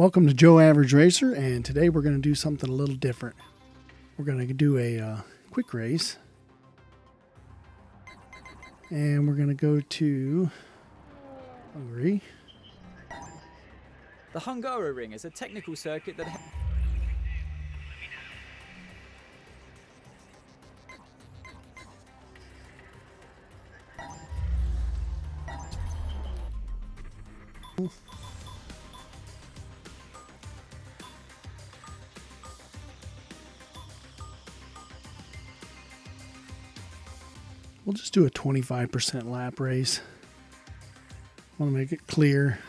Welcome to Joe Average Racer, and today we're going to do something a little different. We're going to do a quick race, and we're going to go to Hungary. The Hungary Ring is a technical circuit that... We'll just do a 25% lap race. I want to make it clear.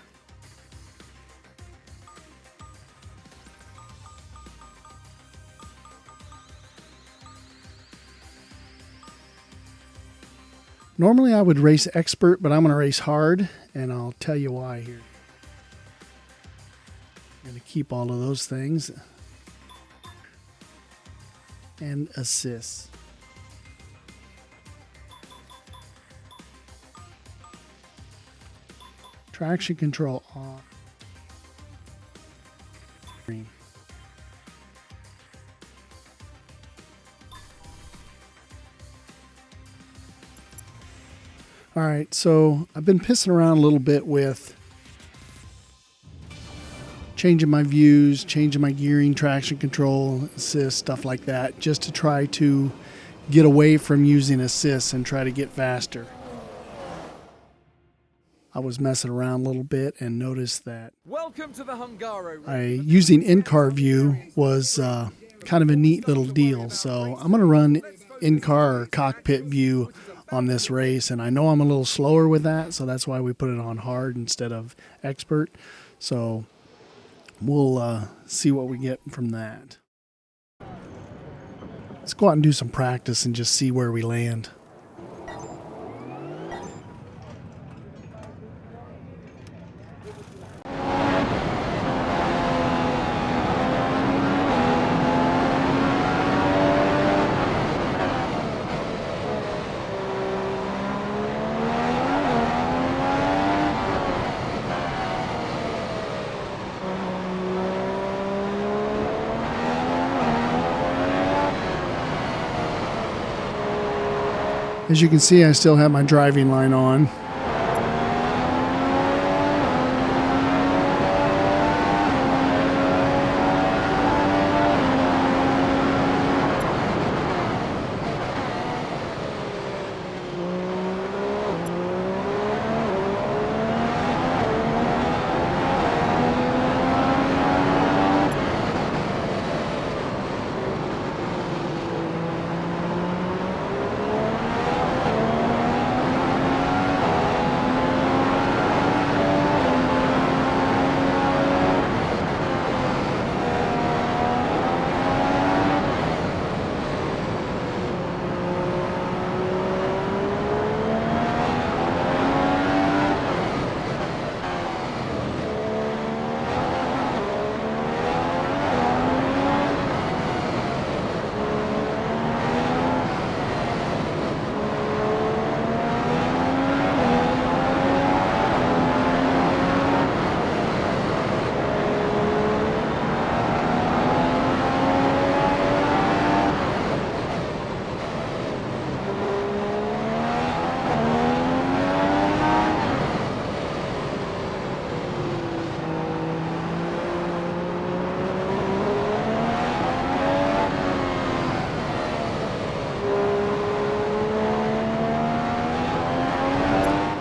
Normally I would race expert, but I'm going to race hard, and I'll tell you why here. I'm going to keep all of those things. And assists. Traction control off. All right, so I've been pissing around a little bit with changing my views, changing my gearing, traction control, assist, stuff like that, just to try to get away from using assists and try to get faster. I was messing around a little bit and noticed that Welcome to the Hungary. using in-car view was kind of a neat little deal. So I'm going to run in-car or cockpit view on this race, and I know I'm a little slower with that, so that's why we put it on hard instead of expert. So we'll see what we get from that. Let's go out and do some practice and just see where we land. As you can see, I still have my driving line on.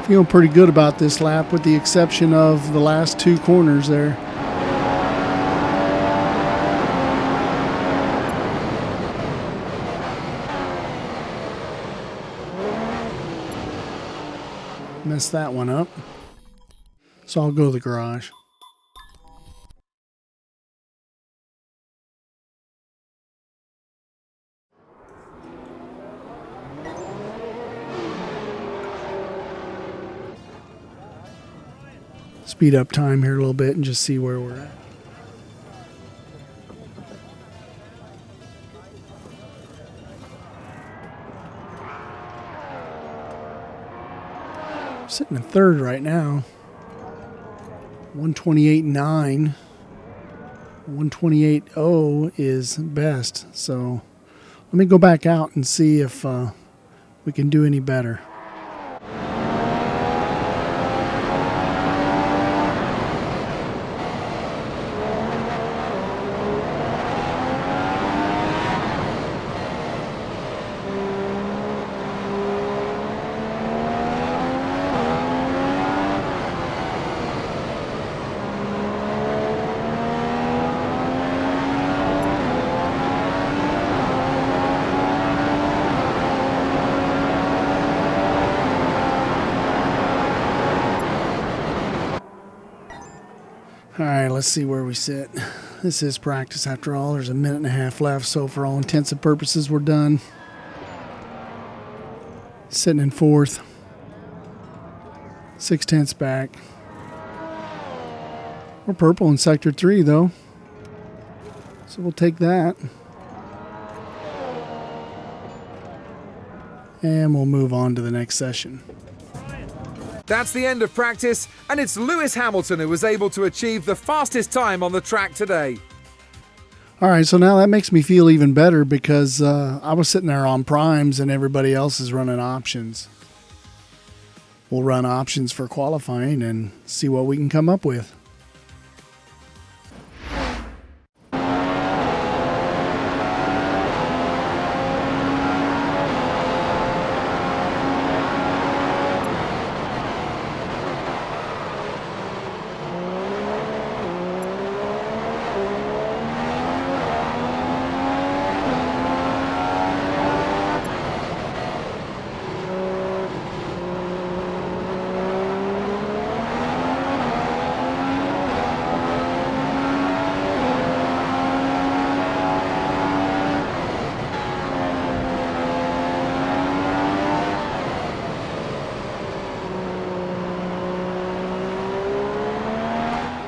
Feeling pretty good about this lap with the exception of the last two corners there. Messed that one up. So I'll go to the garage. Speed up time here a little bit and just see where we're at. Sitting in third right now. 128.9. 128.0 is best. So let me go back out and see if we can do any better. All right, let's see where we sit. This is practice after all. There's a minute and a half left, so for all intents and purposes, we're done. Sitting in fourth. 0.6 back. We're purple in sector 3, though. So we'll take that. And we'll move on to the next session. That's the end of practice, and it's Lewis Hamilton who was able to achieve the fastest time on the track today. All right, so now that makes me feel even better because I was sitting there on primes and everybody else is running options. We'll run options for qualifying and see what we can come up with.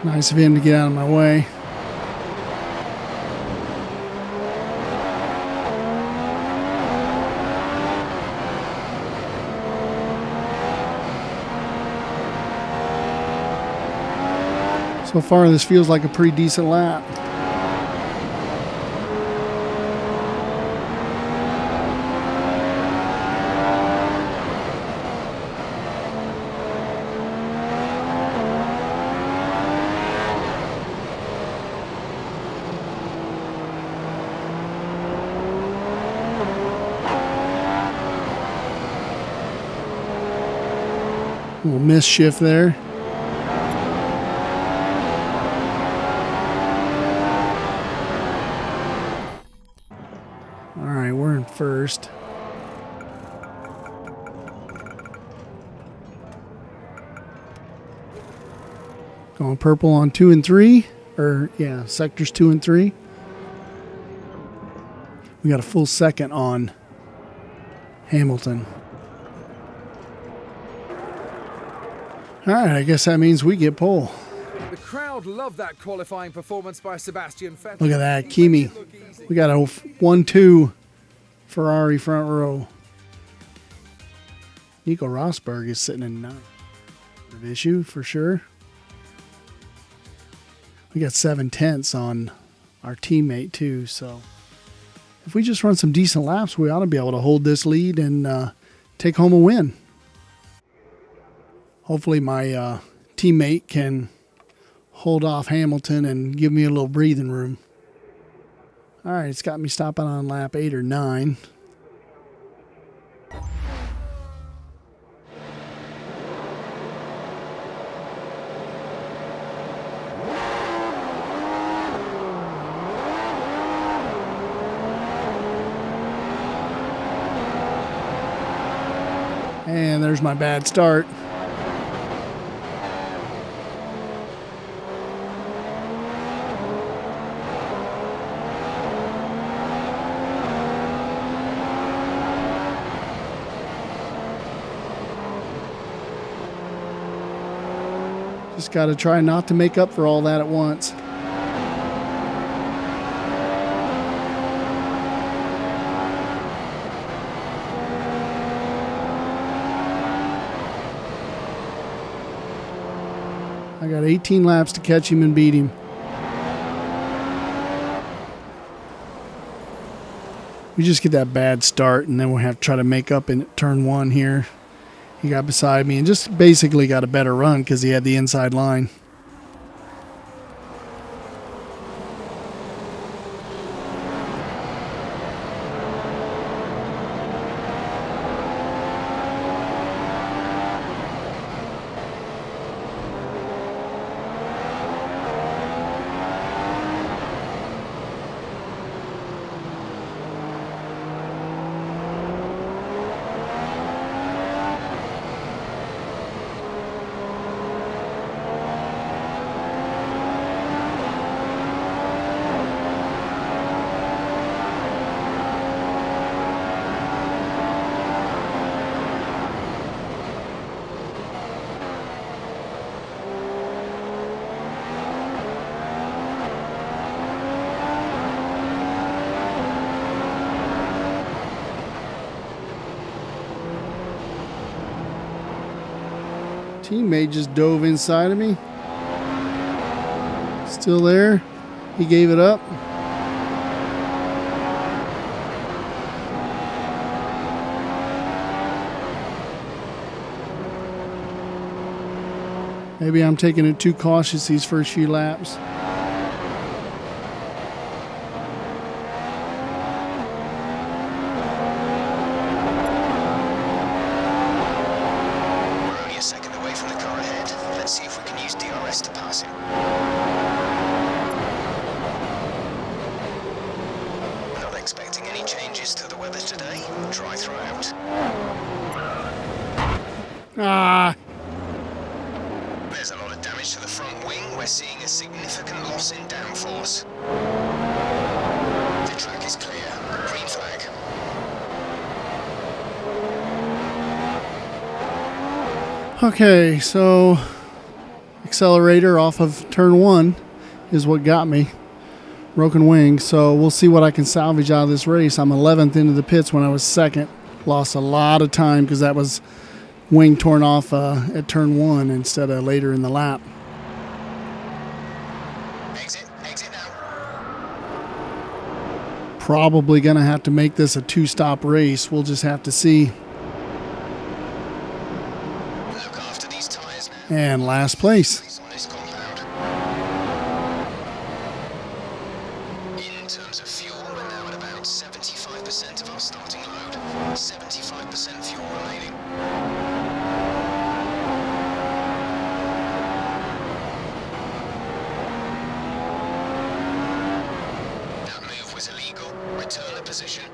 Nice of him to get out of my way. So far, this feels like a pretty decent lap. A little misshift there. All right, we're in first. Going purple on 2 and 3, or yeah, sectors 2 and 3. We got a full second on Hamilton. All right, I guess that means we get pole. The crowd loved that qualifying performance by Sebastian Vettel. Look at that, Kimi. We got a 1-2 Ferrari front row. Nico Rosberg is sitting in 9th. Of issue for sure. We got 7/10 on our teammate too, so if we just run some decent laps, we ought to be able to hold this lead and take home a win. Hopefully my teammate can hold off Hamilton and give me a little breathing room. All right, it's got me stopping on lap 8 or 9. And there's my bad start. Just got to try not to make up for all that at once. I got 18 laps to catch him and beat him. We just get that bad start, and then we'll have to try to make up in turn 1 here. He got beside me and just basically got a better run because he had the inside line. Teammate just dove inside of me. Still there. He gave it up. Maybe I'm taking it too cautious these first few laps. Ah. There's a lot of damage to the front wing. We're seeing a significant loss in downforce. The track is clear. Green flag. Okay, so accelerator off of turn 1 is what got me. Broken wing, so we'll see what I can salvage out of this race. I'm 11th into the pits when I was 2nd. Lost a lot of time because that was wing torn off at turn 1 instead of later in the lap. Exit now. Probably going to have to make this a 2-stop race. We'll just have to see. Look after these tires now. And last place. On this compound. In terms of fuel, we're now at about 75% of our starting load. 75% fuel remaining. That move was illegal. Return the position.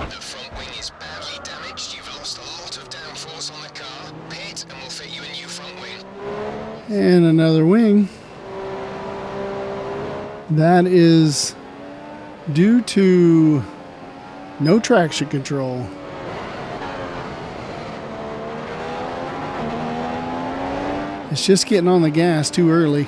The front wing is badly damaged. You've lost a lot of downforce on the car. Pit and we'll fit you a new front wing. And another wing. That is due to no traction control. It's just getting on the gas too early.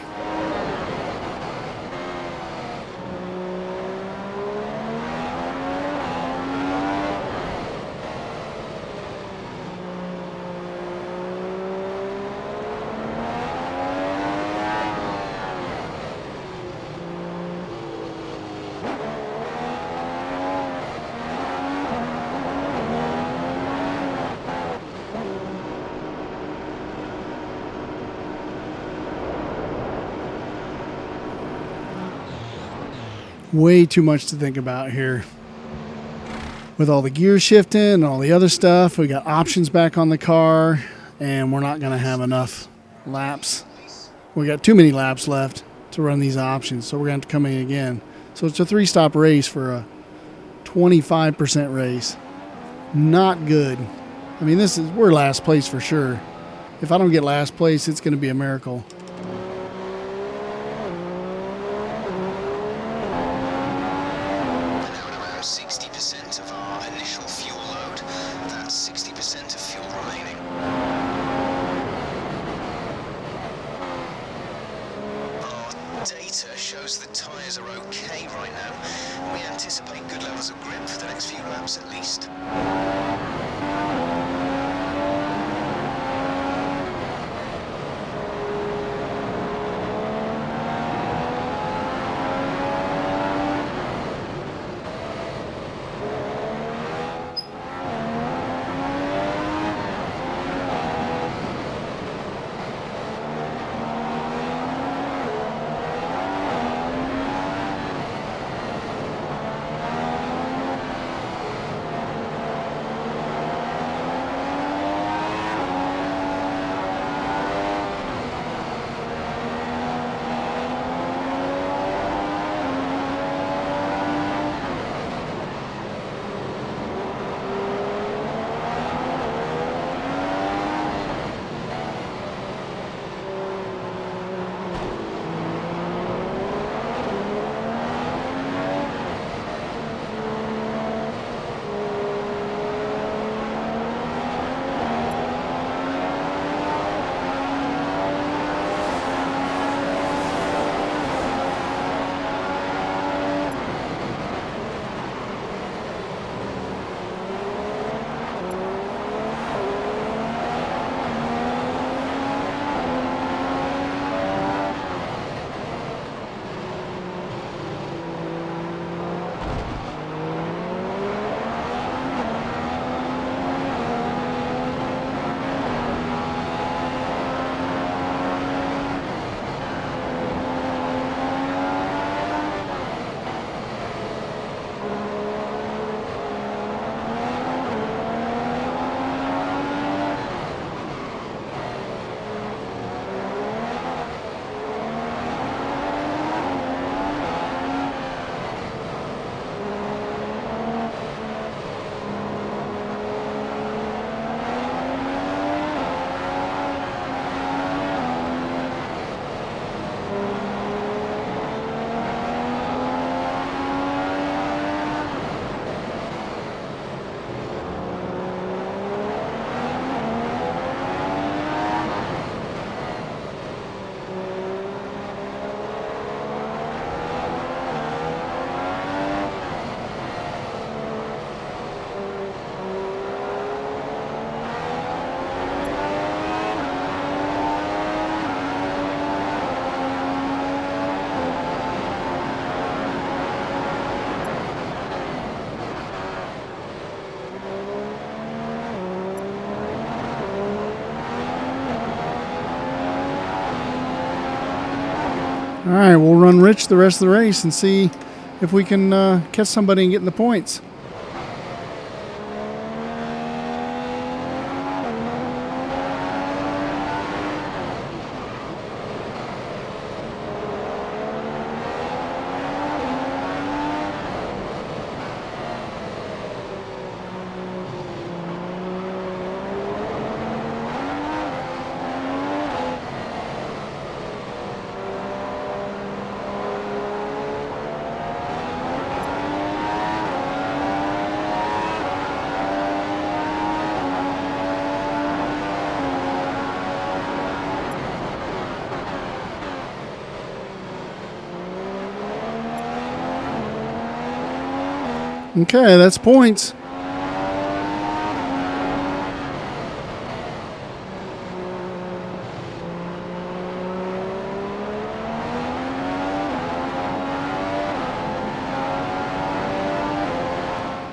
Way too much to think about here. With all the gear shifting and all the other stuff, we got options back on the car, and we're not going to have enough laps. We got too many laps left to run these options, so we're going to have to come in again. So it's a 3-stop race for a 25% race. Not good. I mean, we're last place for sure. If I don't get last place, it's going to be a miracle. We're now at around 60% of our initial fuel load. That's 60% of fuel remaining. Our data shows the tyres are okay right now. We anticipate good levels of grip for the next few laps at least. All right, we'll run Rich the rest of the race and see if we can catch somebody and get in the points. Okay, that's points.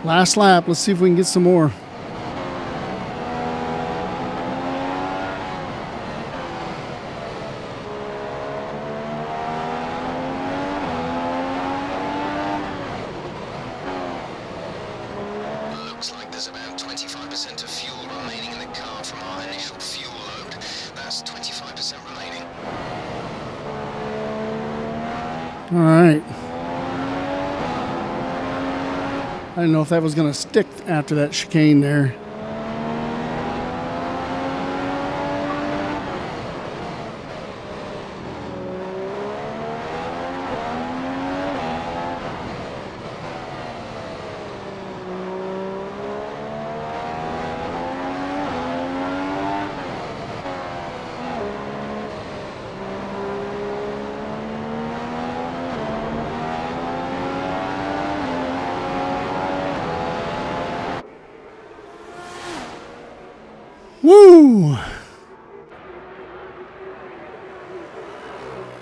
Last lap. Let's see if we can get some more. Looks like there's about 25% of fuel remaining in the car from our initial fuel load. That's 25% remaining. All right. I didn't know if that was going to stick after that chicane there. Woo!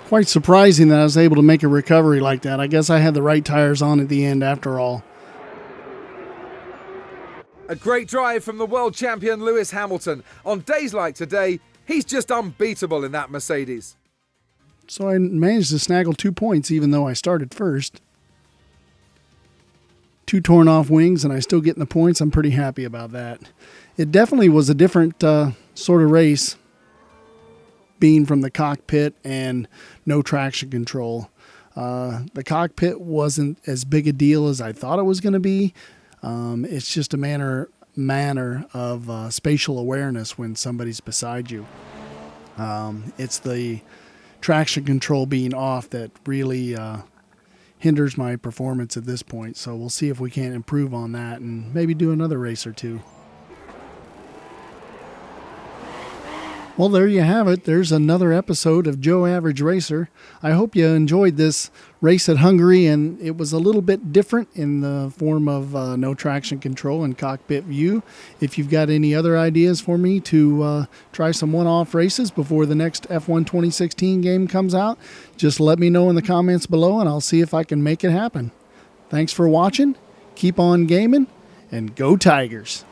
Quite surprising that I was able to make a recovery like that. I guess I had the right tires on at the end after all. A great drive from the world champion Lewis Hamilton. On days like today, he's just unbeatable in that Mercedes. So I managed to snaggle 2 points even though I started first. 2 torn off wings and I still getting the points. I'm pretty happy about that. It definitely was a different sort of race, being from the cockpit and no traction control. The cockpit wasn't as big a deal as I thought it was going to be. It's just a manner of spatial awareness when somebody's beside you. It's the traction control being off that really hinders my performance at this point. So we'll see if we can't improve on that and maybe do another race or two. Well, there you have it. There's another episode of Joe Average Racer. I hope you enjoyed this race at Hungary, and it was a little bit different in the form of no traction control and cockpit view. If you've got any other ideas for me to try some one-off races before the next F1 2016 game comes out, just let me know in the comments below, and I'll see if I can make it happen. Thanks for watching. Keep on gaming, and go Tigers.